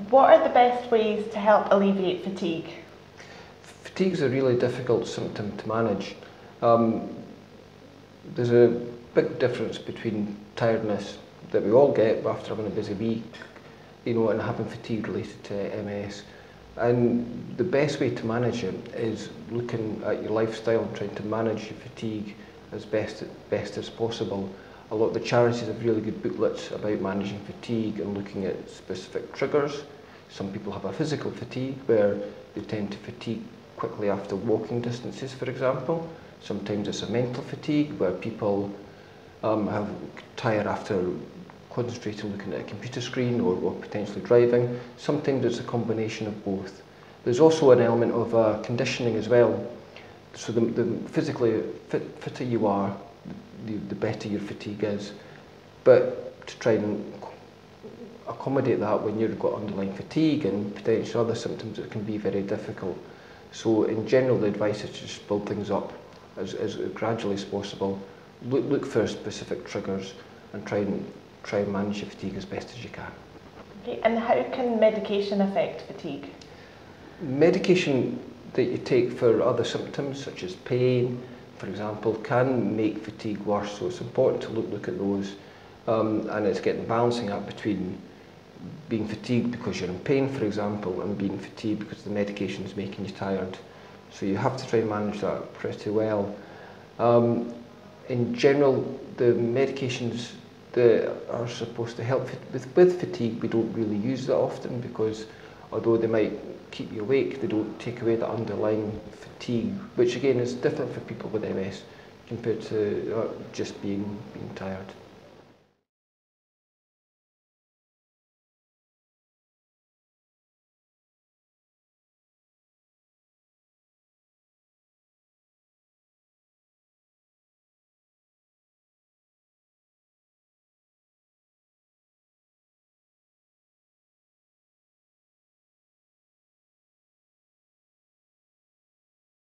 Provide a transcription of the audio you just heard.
What are the best ways to help alleviate fatigue? Fatigue is a really difficult symptom to manage. There's a big difference between tiredness that we all get after having a busy week, and having fatigue related to MS. And the best way to manage it is looking at your lifestyle and trying to manage your fatigue as best as possible. A lot of the charities have really good booklets about managing fatigue and looking at specific triggers. Some people have a physical fatigue where they tend to fatigue quickly after walking distances, for example. Sometimes it's a mental fatigue where people have tired after concentrating looking at a computer screen or potentially driving. Sometimes it's a combination of both. There's also an element of conditioning as well. So the physically fitter you are, the better your fatigue is. But to try and accommodate that when you've got underlying fatigue and potentially other symptoms, it can be very difficult. So in general, the advice is to just build things up as gradually as possible. Look for specific triggers and try and manage your fatigue as best as you can. Okay, and how can medication affect fatigue? Medication that you take for other symptoms, such as pain, for example, can make fatigue worse. So it's important to look at those, and it's getting the balancing act between being fatigued because you're in pain, for example, and being fatigued because the medication is making you tired. So you have to try and manage that pretty well. In general, the medications that are supposed to help with fatigue, we don't really use that often because although they might keep you awake, they don't take away the underlying fatigue, which again is different for people with MS compared to just being tired.